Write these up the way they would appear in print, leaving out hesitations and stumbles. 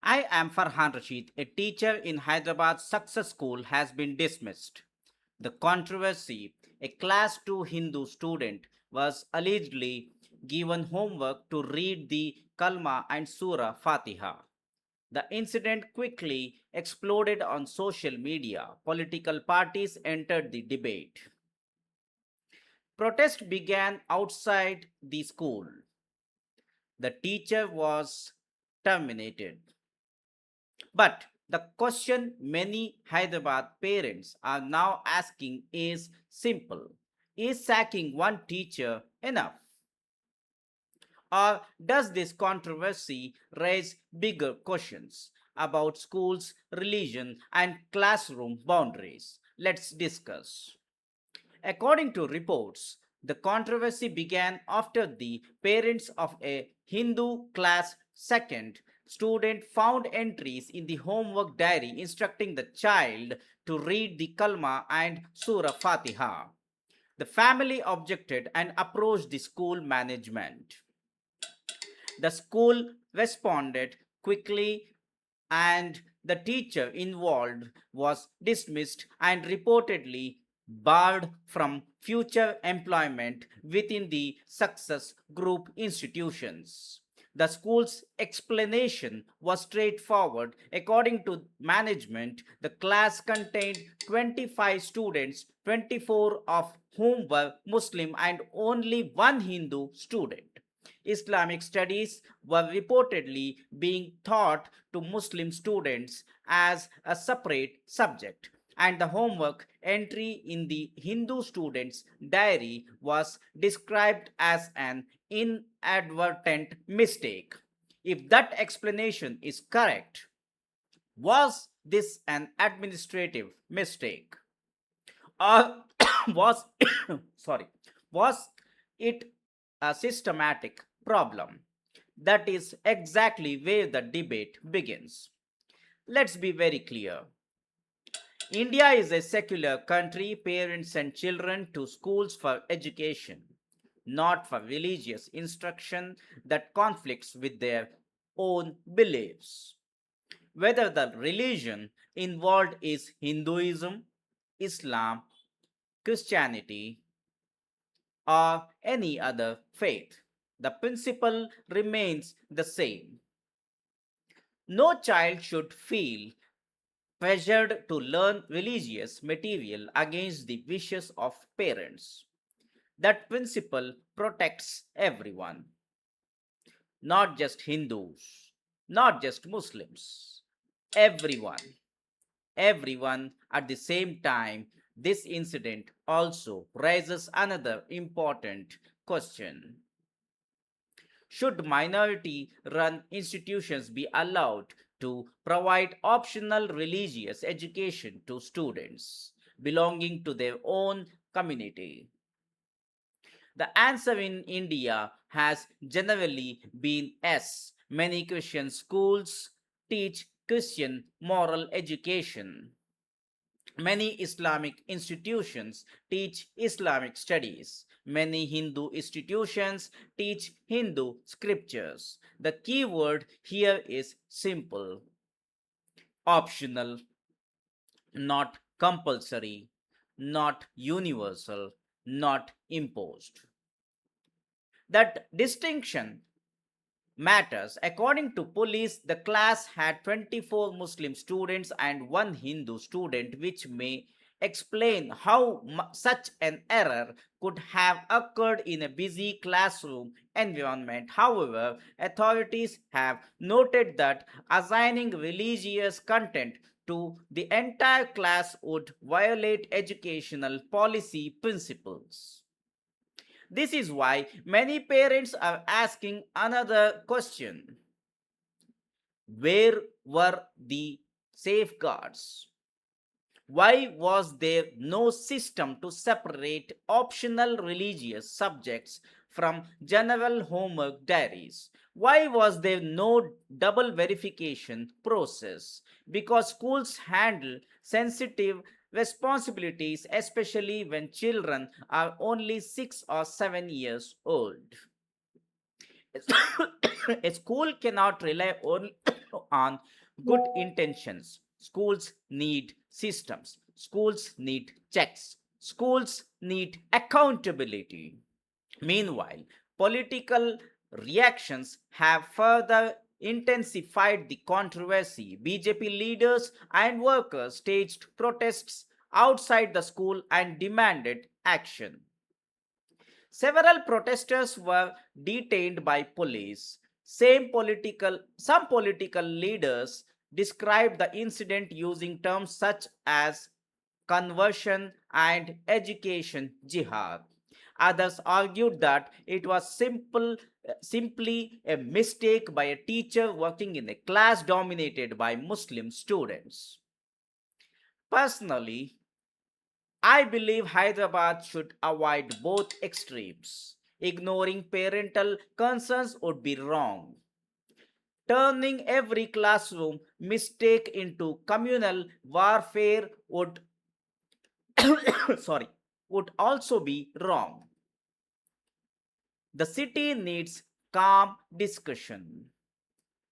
I am Farhan Rasheed, a teacher in Hyderabad Success School, has been dismissed. The controversy: a class 2 Hindu student was allegedly given homework to read the Kalma and Surah Fatiha. The incident quickly exploded on social media. Political parties entered the debate. Protest began outside the school. The teacher was terminated. But the question many Hyderabad parents are now asking is simple: is sacking one teacher enough? Or does this controversy raise bigger questions about schools, religion, and classroom boundaries? Let's discuss. According to reports, the controversy began after the parents of a Hindu class 2nd student found entries in the homework diary instructing the child to read the Kalma and Surah Fatiha. The family objected and approached the school management. The school responded quickly and the teacher involved was dismissed and reportedly barred from future employment within the Success Group institutions. The school's explanation was straightforward. According to management, the class contained 25 students, 24 of whom were Muslim and only one Hindu student. Islamic studies were reportedly being taught to Muslim students as a separate subject, and the homework entry in the Hindu students' diary was described as an inadvertent mistake. If that explanation is correct, was this an administrative mistake? Or was sorry, was it a systematic problem? That is exactly where the debate begins. Let's be very clear. India is a secular country. Parents send children to schools for education, not for religious instruction that conflicts with their own beliefs. Whether the religion involved is Hinduism, Islam, Christianity, or any other faith, the principle remains the same. No child should feel pressured to learn religious material against the wishes of parents. That principle protects everyone, not just Hindus, not just Muslims, everyone. Everyone at the same time. This incident also raises another important question: should minority run institutions be allowed to provide optional religious education to students belonging to their own community? The answer in India has generally been yes. Many Christian schools teach Christian moral education. Many Islamic institutions teach Islamic studies. Many Hindu institutions teach Hindu scriptures. The key word here is simple: optional, not compulsory, not universal, not imposed. That distinction matters. According to police, the class had 24 Muslim students and one Hindu student, which may explain how such an error could have occurred in a busy classroom environment. However, authorities have noted that assigning religious content to the entire class would violate educational policy principles. This is why many parents are asking another question: where were the safeguards? Why was there no system to separate optional religious subjects from general homework diaries? Why was there no double verification process? Because schools handle sensitive responsibilities, especially when children are only 6 or 7 years old. A school cannot rely on good intentions. Schools need systems. Schools need checks. Schools need accountability. Meanwhile, political reactions have further intensified the controversy. BJP leaders and workers staged protests outside the school and demanded action. Several protesters were detained by police. Some political leaders described the incident using terms such as conversion and education jihad. Others argued that it was simply a mistake by a teacher working in a class dominated by Muslim students. Personally, I believe Hyderabad should avoid both extremes. Ignoring parental concerns would be wrong. Turning every classroom mistake into communal warfare would sorry would also be wrong. The city needs calm discussion,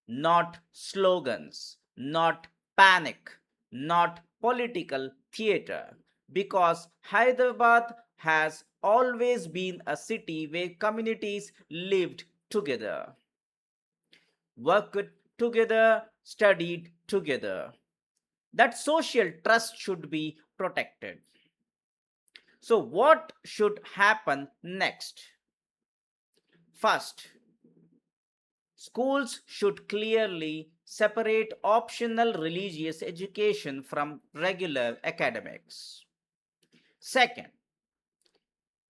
not slogans, not panic, not political theater, because Hyderabad has always been a city where communities lived together, worked together, studied together. That social trust should be protected. So, what should happen next? First, schools should clearly separate optional religious education from regular academics. Second,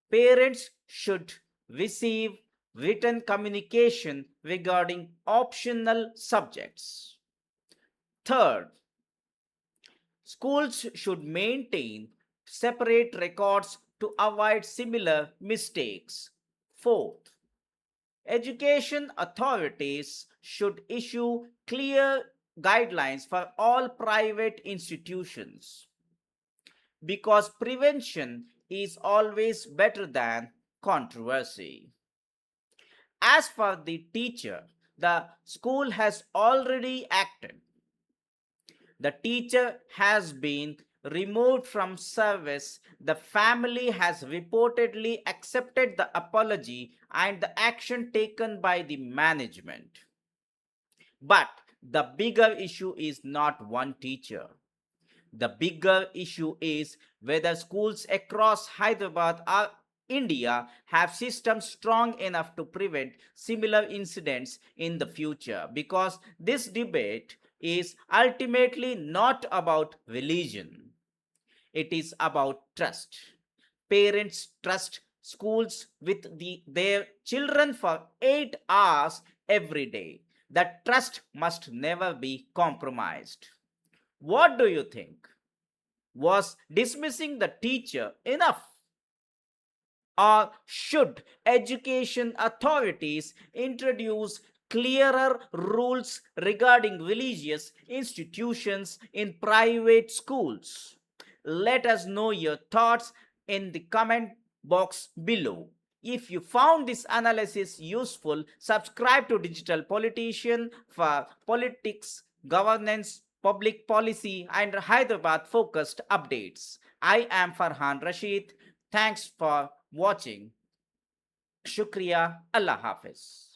parents should receive written communication regarding optional subjects. Third, schools should maintain separate records to avoid similar mistakes. Fourth, education authorities should issue clear guidelines for all private institutions because prevention is always better than controversy. As for the teacher, the school has already acted. The teacher has been removed from service. The family has reportedly accepted the apology and the action taken by the management. But the bigger issue is not one teacher. The bigger issue is whether schools across Hyderabad or India have systems strong enough to prevent similar incidents in the future. Because this debate is ultimately not about religion, it is about trust. Parents trust schools with their children for 8 hours every day. That trust must never be compromised. What do you think? Was dismissing the teacher enough? Or should education authorities introduce clearer rules regarding religious institutions in private schools? Let us know your thoughts in the comment box below. If you found this analysis useful, subscribe to Digital Politician for politics, governance, public policy, and Hyderabad focused updates. I am Farhan Rasheed. Thanks for watching. Shukriya. Allah Hafiz.